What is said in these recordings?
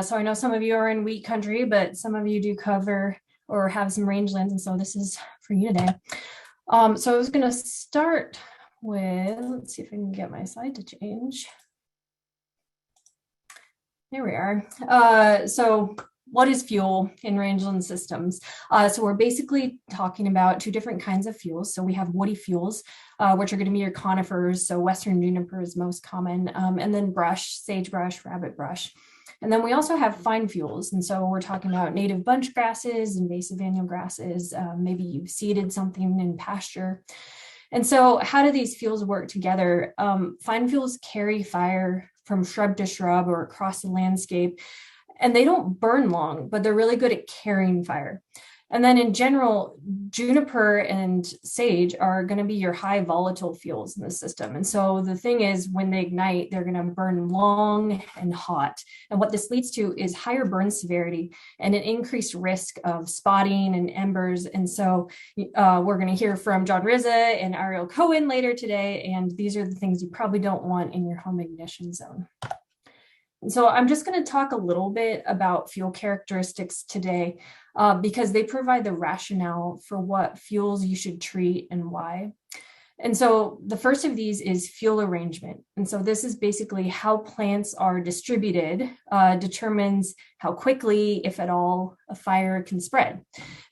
So I know some of you are in wheat country, but some of you do cover or have some rangelands, and so this is for you today. So I was going to start with, let's see if I can get my slide to change. There we are. So what is fuel in rangeland systems? So we're basically talking about two different kinds of fuels. So we have woody fuels, which are going to be your conifers. So Western juniper is most common, and then brush, sagebrush, rabbit brush. And then we also have fine fuels. And so we're talking about native bunch grasses, invasive annual grasses. Maybe you've seeded something in pasture. And so how do these fuels work together? Fine fuels carry fire from shrub to shrub or across the landscape, and they don't burn long, but they're really good at carrying fire. And then in general, juniper and sage are going to be your high volatile fuels in the system. And so the thing is, when they ignite, they're going to burn long and hot. And what this leads to is higher burn severity and an increased risk of spotting and embers. And so we're going to hear from John Rizza and Ariel Cohen later today. And these are the things you probably don't want in your home ignition zone. So I'm just going to talk a little bit about fuel characteristics today because they provide the rationale for what fuels you should treat and why. And so the first of these is fuel arrangement. And so this is basically how plants are distributed, determines how quickly, if at all, a fire can spread.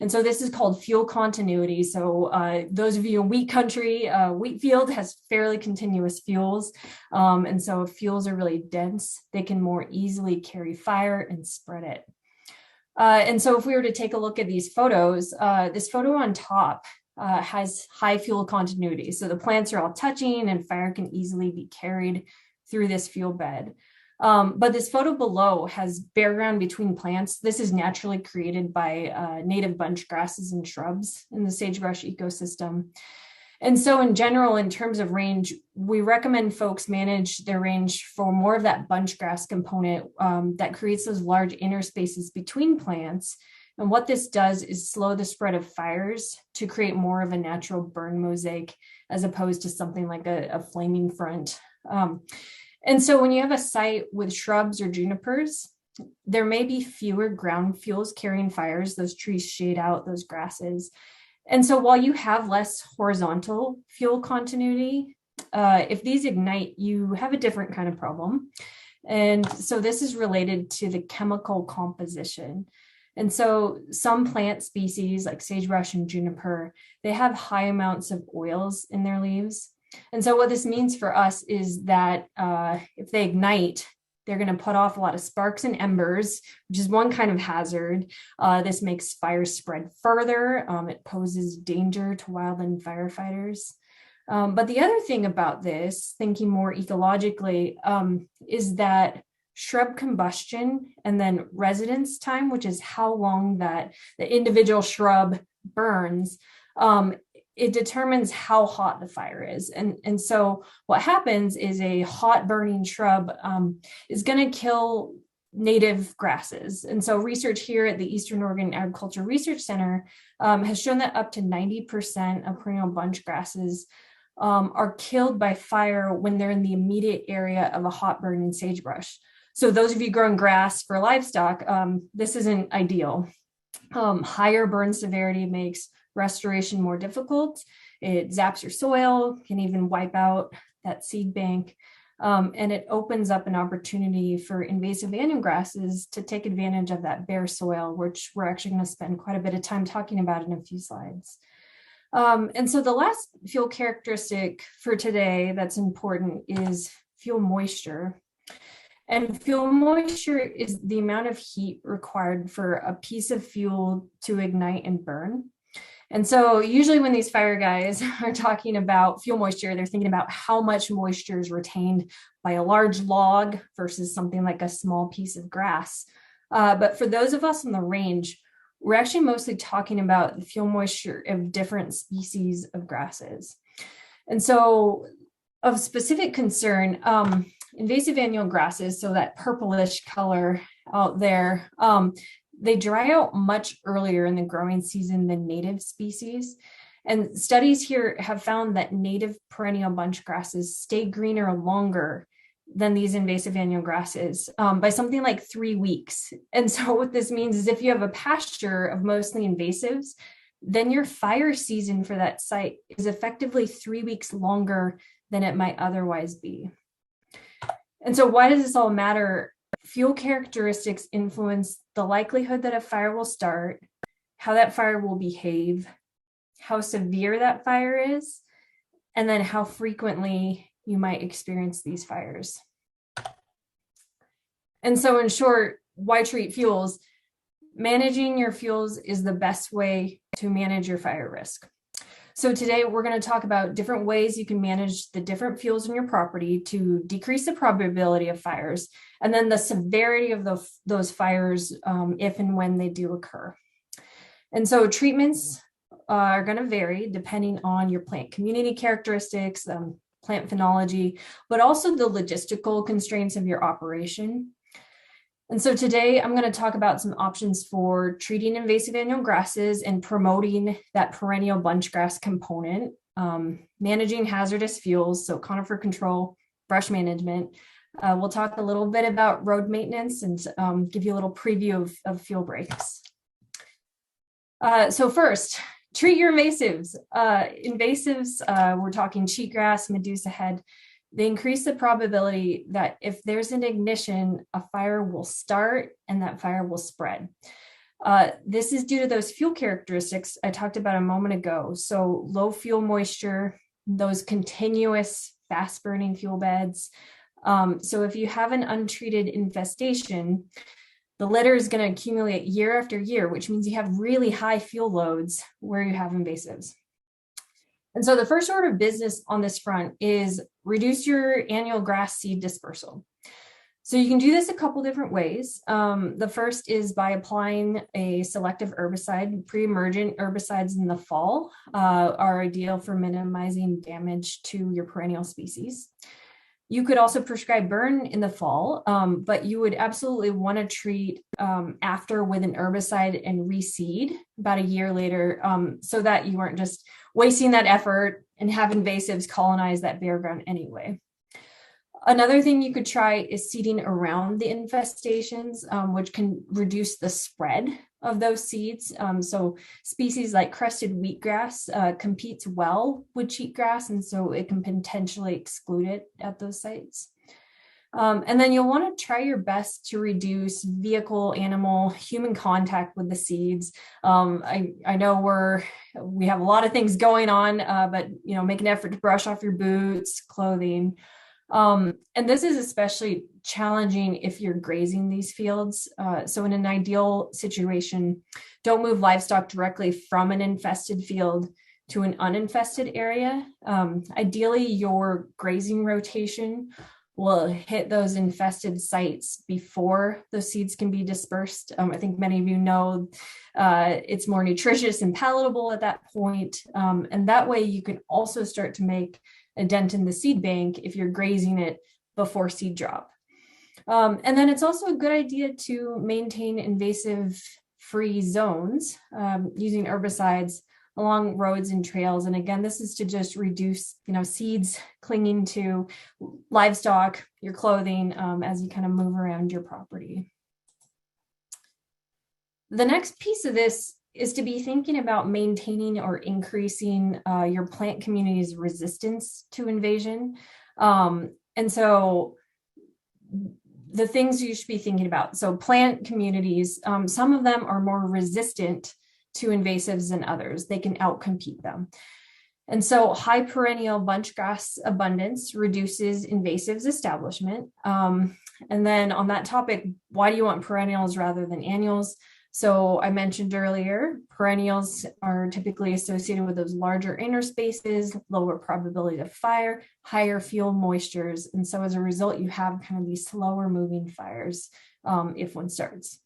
And so this is called fuel continuity. So those of you in wheat country, wheat field has fairly continuous fuels. And so if fuels are really dense, they can more easily carry fire and spread it. And so if we were to take a look at these photos, this photo on top has high fuel continuity. So the plants are all touching and fire can easily be carried through this fuel bed. But this photo below has bare ground between plants. This is naturally created by native bunch grasses and shrubs in the sagebrush ecosystem. And so in general, in terms of range, we recommend folks manage their range for more of that bunch grass component that creates those large interspaces between plants. And what this does is slow the spread of fires to create more of a natural burn mosaic as opposed to something like a flaming front. And so when you have a site with shrubs or junipers, there may be fewer ground fuels carrying fires. Those trees shade out those grasses. And so while you have less horizontal fuel continuity, if these ignite, you have a different kind of problem. And so this is related to the chemical composition. And so some plant species like sagebrush and juniper, they have high amounts of oils in their leaves. And so what this means for us is that if they ignite, they're going to put off a lot of sparks and embers, which is one kind of hazard. This makes fire spread further. It poses danger to wildland firefighters. But the other thing about this, thinking more ecologically, is that shrub combustion and then residence time, which is how long that the individual shrub burns, it determines how hot the fire is. And so what happens is a hot burning shrub is going to kill native grasses. And so research here at the Eastern Oregon Agriculture Research Center has shown that up to 90% of perennial bunch grasses are killed by fire when they're in the immediate area of a hot burning sagebrush. So those of you growing grass for livestock, this isn't ideal. Higher burn severity makes restoration more difficult. It zaps your soil, can even wipe out that seed bank. And it opens up an opportunity for invasive annual grasses to take advantage of that bare soil, which we're actually going to spend quite a bit of time talking about in a few slides. And so the last fuel characteristic for today that's important is fuel moisture. And fuel moisture is the amount of heat required for a piece of fuel to ignite and burn. And so usually when these fire guys are talking about fuel moisture, they're thinking about how much moisture is retained by a large log versus something like a small piece of grass. But for those of us on the range, we're actually mostly talking about the fuel moisture of different species of grasses. And so of specific concern, invasive annual grasses, so that purplish color out there, they dry out much earlier in the growing season than native species. And studies here have found that native perennial bunch grasses stay greener longer than these invasive annual grasses by something like 3 weeks. And so what this means is if you have a pasture of mostly invasives, then your fire season for that site is effectively 3 weeks longer than it might otherwise be. And so why does this all matter? Fuel characteristics influence the likelihood that a fire will start, how that fire will behave, how severe that fire is, and then how frequently you might experience these fires. And so in short, why treat fuels? Managing your fuels is the best way to manage your fire risk. So today we're going to talk about different ways you can manage the different fuels in your property to decrease the probability of fires, and then the severity of those fires if and when they do occur. And so treatments are going to vary depending on your plant community characteristics, plant phenology, but also the logistical constraints of your operation. And so today I'm going to talk about some options for treating invasive annual grasses and promoting that perennial bunchgrass component, managing hazardous fuels, so conifer control, brush management. We'll talk a little bit about road maintenance and give you a little preview of fuel breaks. So first, treat your invasives. We're talking cheatgrass, medusa head. They increase the probability that if there's an ignition, a fire will start and that fire will spread. This is due to those fuel characteristics I talked about a moment ago. So low fuel moisture, those continuous fast burning fuel beds. So if you have an untreated infestation, the litter is going to accumulate year after year, which means you have really high fuel loads where you have invasives. And so the first order of business on this front is reduce your annual grass seed dispersal. So you can do this a couple different ways. The first is by applying a selective herbicide. Pre-emergent herbicides in the fall are ideal for minimizing damage to your perennial species. You could also prescribe burn in the fall, but you would absolutely want to treat after with an herbicide and reseed about a year later so that you aren't just wasting that effort and have invasives colonize that bare ground anyway. Another thing you could try is seeding around the infestations, which can reduce the spread of those seeds. So species like crested wheatgrass competes well with cheatgrass, and so it can potentially exclude it at those sites. And then you'll want to try your best to reduce vehicle, animal, human contact with the seeds. I know we have a lot of things going on, but make an effort to brush off your boots, clothing. And this is especially challenging if you're grazing these fields. So in an ideal situation, don't move livestock directly from an infested field to an uninfested area. Ideally, your grazing rotation will hit those infested sites before those seeds can be dispersed. I think many of you know it's more nutritious and palatable at that point. And that way you can also start to make a dent in the seed bank if you're grazing it before seed drop. And then it's also a good idea to maintain invasive free zones using herbicides along roads and trails. And again, this is to just reduce, seeds clinging to livestock, your clothing, as you kind of move around your property. The next piece of this is to be thinking about maintaining or increasing your plant community's resistance to invasion. And so the things you should be thinking about. So plant communities, some of them are more resistant to invasives than others. They can outcompete them. And so high perennial bunchgrass abundance reduces invasives establishment. And then on that topic, why do you want perennials rather than annuals? So I mentioned earlier, perennials are typically associated with those larger inner spaces, lower probability of fire, higher fuel moistures. And so as a result, you have kind of these slower moving fires if one starts.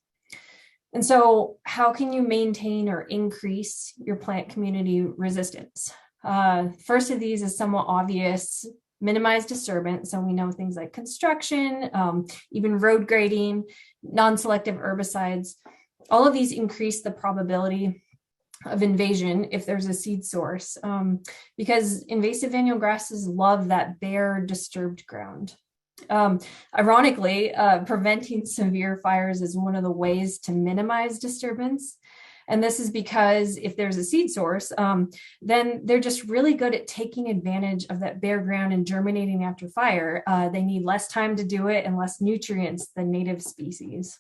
And so how can you maintain or increase your plant community resistance? First of these is somewhat obvious: minimize disturbance. So we know things like construction, even road grading, non-selective herbicides. All of these increase the probability of invasion if there's a seed source, because invasive annual grasses love that bare, disturbed ground. Ironically, preventing severe fires is one of the ways to minimize disturbance. And this is because if there's a seed source, then they're just really good at taking advantage of that bare ground and germinating after fire. They need less time to do it and less nutrients than native species.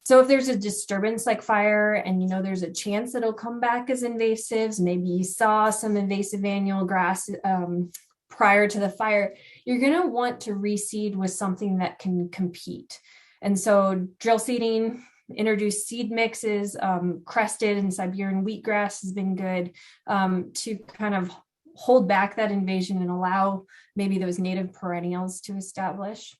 So if there's a disturbance like fire and there's a chance that it'll come back as invasives, maybe you saw some invasive annual grass prior to the fire, you're going to want to reseed with something that can compete. And so drill seeding, introduce seed mixes, crested and Siberian wheatgrass has been good to kind of hold back that invasion and allow maybe those native perennials to establish.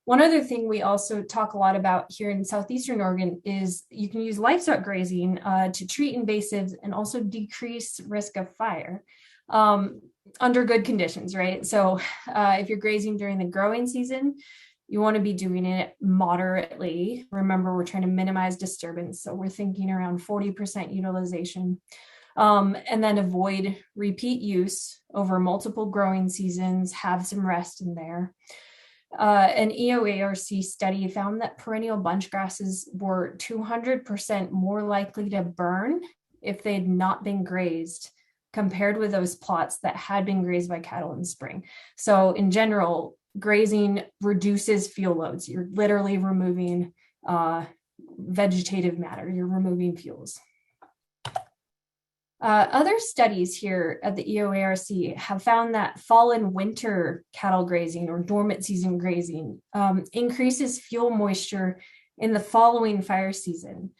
One other thing we also talk a lot about here in Southeastern Oregon is you can use livestock grazing to treat invasives and also decrease risk of fire under good conditions, right? So if you're grazing during the growing season, you want to be doing it moderately. Remember, we're trying to minimize disturbance. So we're thinking around 40% utilization. And then avoid repeat use over multiple growing seasons, have some rest in there. An EOARC study found that perennial bunch grasses were 200% more likely to burn if they had not been grazed compared with those plots that had been grazed by cattle in spring. So in general, grazing reduces fuel loads. You're literally removing vegetative matter, you're removing fuels. Other studies here at the EOARC have found that fall and winter cattle grazing or dormant season grazing increases fuel moisture in the following fire season.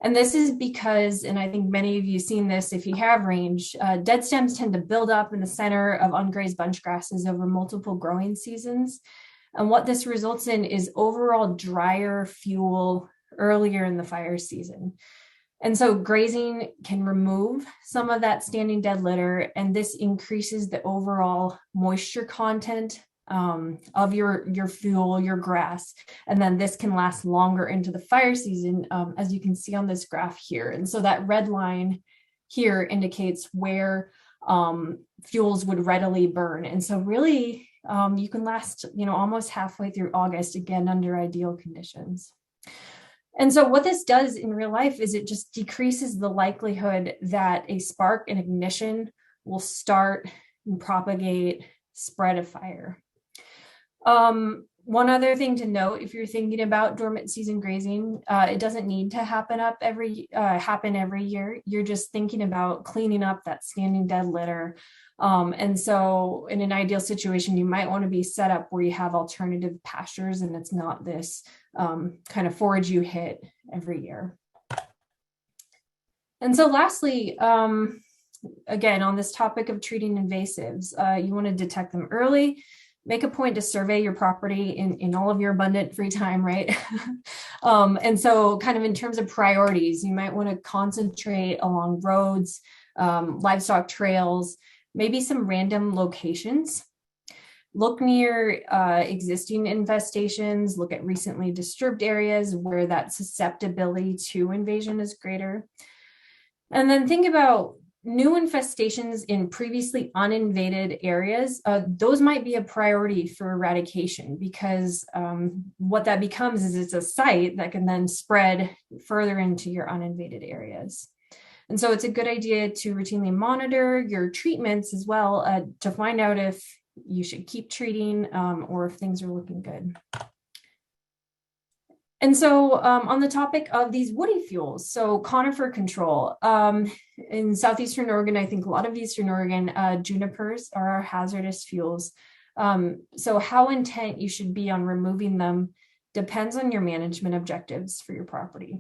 And this is because, and I think many of you have seen this if you have range, dead stems tend to build up in the center of ungrazed bunch grasses over multiple growing seasons. And what this results in is overall drier fuel earlier in the fire season. And so grazing can remove some of that standing dead litter, and this increases the overall moisture content of your fuel, your grass. And then this can last longer into the fire season, as you can see on this graph here. And so that red line here indicates where fuels would readily burn. And so really, you can last, almost halfway through August, again, under ideal conditions. And so what this does in real life is it just decreases the likelihood that a spark and ignition will start and propagate, spread a fire. One other thing to note, if you're thinking about dormant season grazing, it doesn't need to happen every year. You're just thinking about cleaning up that standing dead litter. And so in an ideal situation, you might want to be set up where you have alternative pastures and it's not this kind of forage you hit every year. And so lastly, again, on this topic of treating invasives, you want to detect them early. Make a point to survey your property in all of your abundant free time, right? And so kind of in terms of priorities, you might want to concentrate along roads, livestock trails, maybe some random locations. Look near existing infestations, look at recently disturbed areas where that susceptibility to invasion is greater. And then think about new infestations in previously uninvaded areas. Those might be a priority for eradication because what that becomes is it's a site that can then spread further into your uninvaded areas. And so it's a good idea to routinely monitor your treatments as well to find out if you should keep treating or if things are looking good. And so on the topic of these woody fuels, so conifer control, in Southeastern Oregon, I think a lot of Eastern Oregon, junipers are our hazardous fuels. So how intent you should be on removing them depends on your management objectives for your property.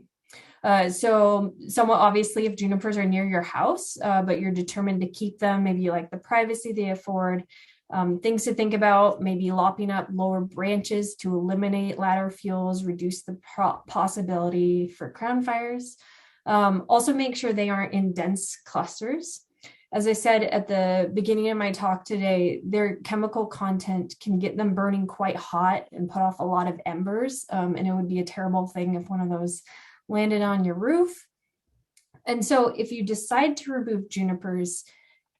So somewhat obviously if junipers are near your house, but you're determined to keep them, maybe you like the privacy they afford, things to think about, maybe lopping up lower branches to eliminate ladder fuels, reduce the possibility for crown fires. Also make sure they aren't in dense clusters. As I said at the beginning of my talk today, their chemical content can get them burning quite hot and put off a lot of embers. And it would be a terrible thing if one of those landed on your roof. And so if you decide to remove junipers,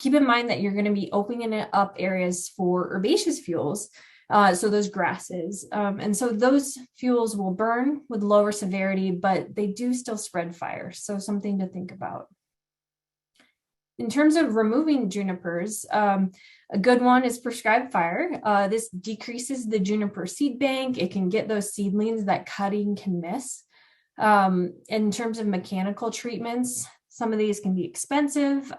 keep in mind that you're going to be opening up areas for herbaceous fuels. So those grasses. And so those fuels will burn with lower severity, but they do still spread fire. So something to think about. In terms of removing junipers, a good one is prescribed fire. This decreases the juniper seed bank. It can get those seedlings that cutting can miss. In terms of mechanical treatments, some of these can be expensive.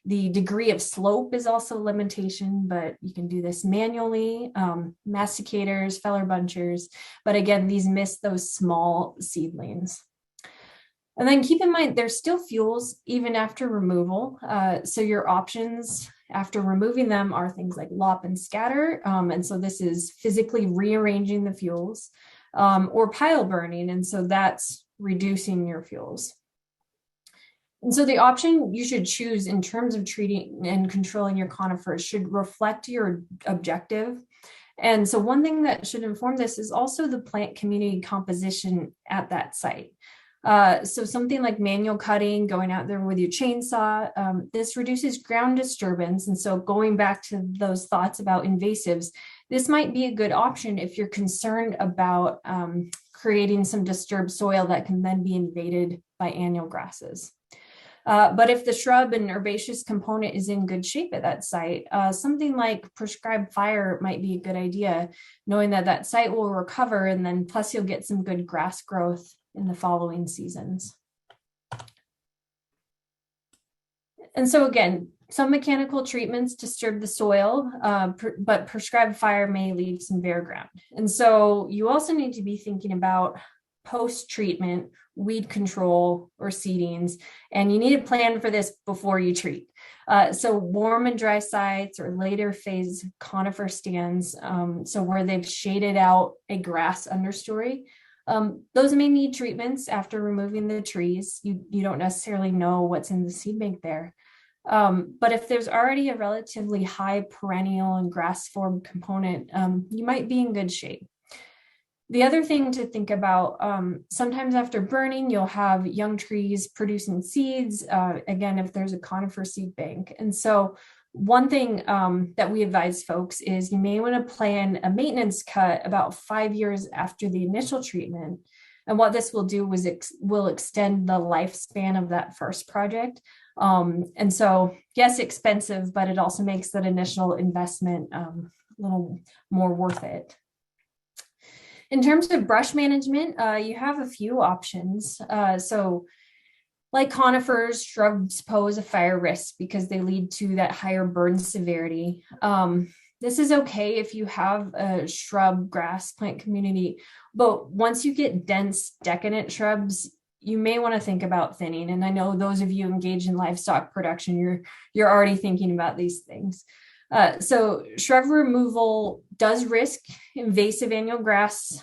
The degree of slope is also a limitation, but you can do this manually. Masticators, feller bunchers, but again, these miss those small seedlings. And then keep in mind, there's still fuels even after removal. So your options after removing them are things like lop and scatter. And so this is physically rearranging the fuels, or pile burning. And so that's reducing your fuels. And so the option you should choose in terms of treating and controlling your conifers should reflect your objective. And so one thing that should inform this is also the plant community composition at that site. So something like manual cutting, going out there with your chainsaw, this reduces ground disturbance. And so going back to those thoughts about invasives, this might be a good option if you're concerned about creating some disturbed soil that can then be invaded by annual grasses. But if the shrub and herbaceous component is in good shape at that site, something like prescribed fire might be a good idea, knowing that that site will recover, and then plus you'll get some good grass growth in the following seasons. And so again, some mechanical treatments disturb the soil, but prescribed fire may leave some bare ground. And so you also need to be thinking about post-treatment, weed control, or seedings, and you need a plan for this before you treat. So warm and dry sites or later phase conifer stands, so where they've shaded out a grass understory, those may need treatments after removing the trees. You don't necessarily know what's in the seed bank there. But if there's already a relatively high perennial and grass formed component, you might be in good shape. The other thing to think about, sometimes after burning, you'll have young trees producing seeds, again, if there's a conifer seed bank. And so one thing that we advise folks is you may want to plan a maintenance cut about 5 years after the initial treatment. And what this will do is will extend the lifespan of that first project. And so, yes, expensive, but it also makes that initial investment a little more worth it. In terms of brush management, you have a few options. So like conifers, shrubs pose a fire risk because they lead to that higher burn severity. This is okay if you have a shrub grass plant community, but once you get dense decadent shrubs, you may want to think about thinning. And I know those of you engaged in livestock production, you're already thinking about these things. So shrub removal does risk invasive annual grass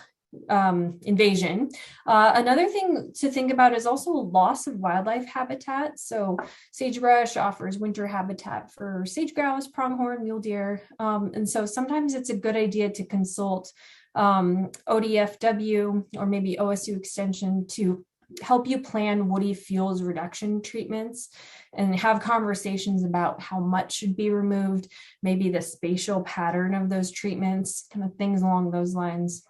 invasion. Another thing to think about is also loss of wildlife habitat. So sagebrush offers winter habitat for sage grouse, pronghorn, mule deer. And so sometimes it's a good idea to consult ODFW or maybe OSU Extension to help you plan woody fuels reduction treatments and have conversations about how much should be removed, maybe the spatial pattern of those treatments, kind of things along those lines.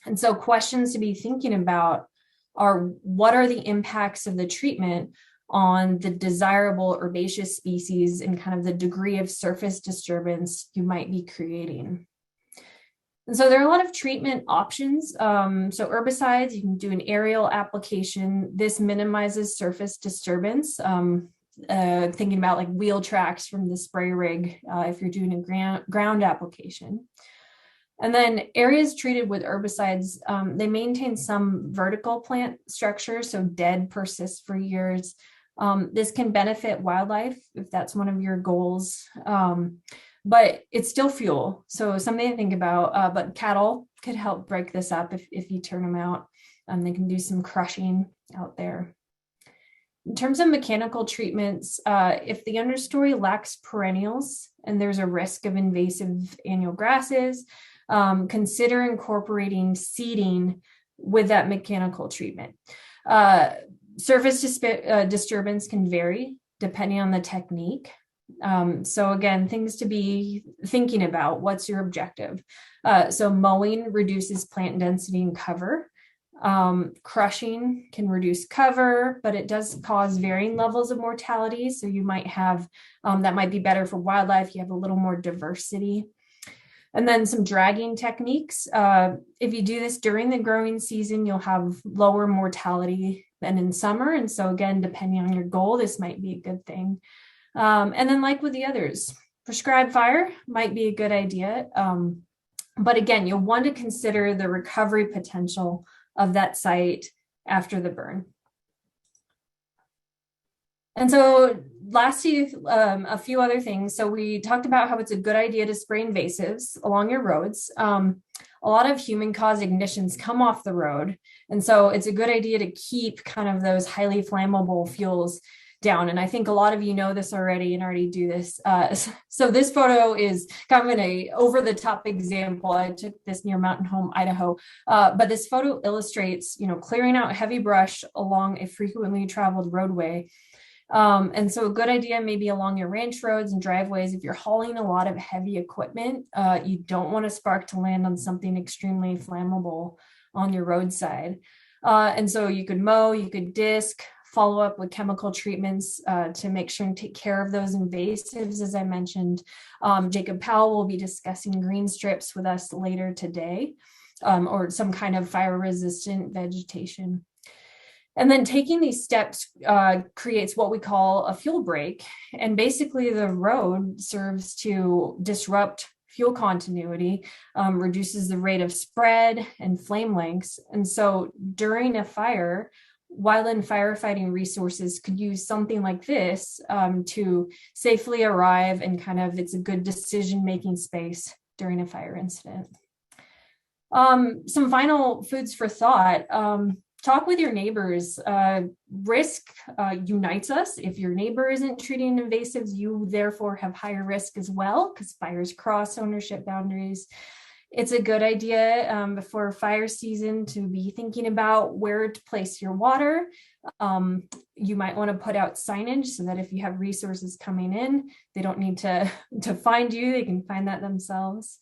And so questions to be thinking about are, what are the impacts of the treatment on the desirable herbaceous species and kind of the degree of surface disturbance you might be creating? And so there are a lot of treatment options. So herbicides, you can do an aerial application. This minimizes surface disturbance. Thinking about like wheel tracks from the spray rig if you're doing a ground application. And then areas treated with herbicides, they maintain some vertical plant structure, so dead persists for years. This can benefit wildlife if that's one of your goals. But it's still fuel, so something to think about. But cattle could help break this up if you turn them out. They can do some crushing out there. In terms of mechanical treatments, if the understory lacks perennials and there's a risk of invasive annual grasses, consider incorporating seeding with that mechanical treatment. Surface disturbance can vary depending on the technique. So again, things to be thinking about. What's your objective? So mowing reduces plant density and cover. Crushing can reduce cover, but it does cause varying levels of mortality. So you might have, that might be better for wildlife. You have a little more diversity. And then some dragging techniques. If you do this during the growing season, you'll have lower mortality than in summer. And so again, depending on your goal, this might be a good thing. And then like with the others, prescribed fire might be a good idea. But again, you'll want to consider the recovery potential of that site after the burn. And so lastly, a few other things. So we talked about how it's a good idea to spray invasives along your roads. A lot of human-caused ignitions come off the road. And so it's a good idea to keep kind of those highly flammable fuels down. And I think a lot of you know this already and already do this. So this photo is kind of an over-the-top example. I took this near Mountain Home, Idaho. But this photo illustrates, clearing out heavy brush along a frequently traveled roadway. And so a good idea maybe along your ranch roads and driveways, if you're hauling a lot of heavy equipment, you don't want a spark to land on something extremely flammable on your roadside. And so you could mow, you could disc, follow up with chemical treatments to make sure and take care of those invasives, as I mentioned. Jacob Powell will be discussing green strips with us later today, or some kind of fire-resistant vegetation. And then taking these steps creates what we call a fuel break. And basically the road serves to disrupt fuel continuity, reduces the rate of spread and flame lengths. And so during a fire, wildland firefighting resources could use something like this to safely arrive, and kind of it's a good decision-making space during a fire incident. Some final foods for thought. Talk with your neighbors. Risk unites us. If your neighbor isn't treating invasives, you therefore have higher risk as well, because fires cross ownership boundaries. It's a good idea before fire season to be thinking about where to place your water. You might want to put out signage so that if you have resources coming in, they don't need to find you, they can find that themselves.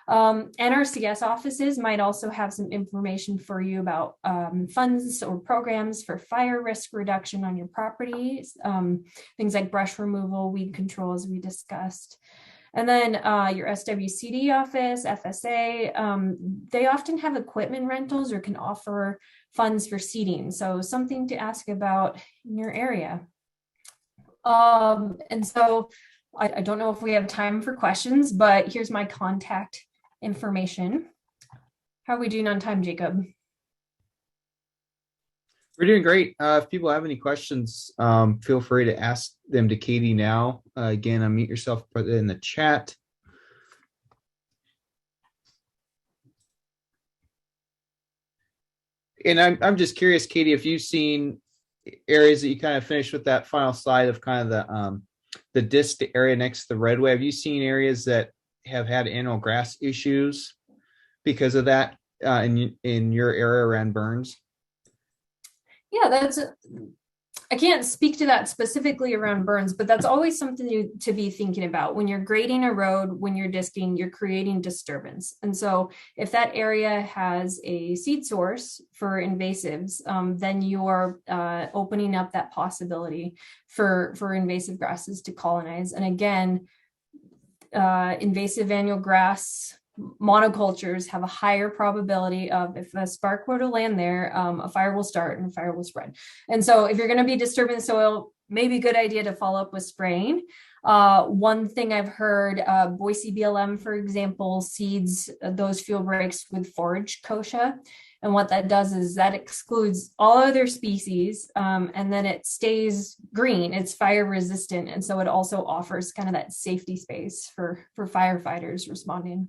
NRCS offices might also have some information for you about funds or programs for fire risk reduction on your properties, things like brush removal, weed control, as we discussed. And then your SWCD office, FSA, they often have equipment rentals or can offer funds for seeding. So something to ask about in your area. And so I don't know if we have time for questions, but here's my contact information. How are we doing on time, Jacob? We're doing great. If people have any questions, feel free to ask them to Katie now. Again, unmute yourself, put it in the chat. And I'm just curious, Katie, if you've seen areas that you kind of finished with that final slide of kind of the disc area next to the redway. Have you seen areas that have had annual grass issues because of that in your area around burns? Yeah, I can't speak to that specifically around burns, but that's always something to be thinking about. When you're grading a road, when you're disking, you're creating disturbance. And so if that area has a seed source for invasives, then you are opening up that possibility for invasive grasses to colonize. And again, invasive annual grass monocultures have a higher probability of, if a spark were to land there, a fire will start and a fire will spread. And so if you're going to be disturbing the soil, maybe a good idea to follow up with spraying. One thing I've heard, Boise BLM, for example, seeds those fuel breaks with forage kochia. And what that does is that excludes all other species, and then it stays green. It's fire resistant. And so it also offers kind of that safety space for firefighters responding.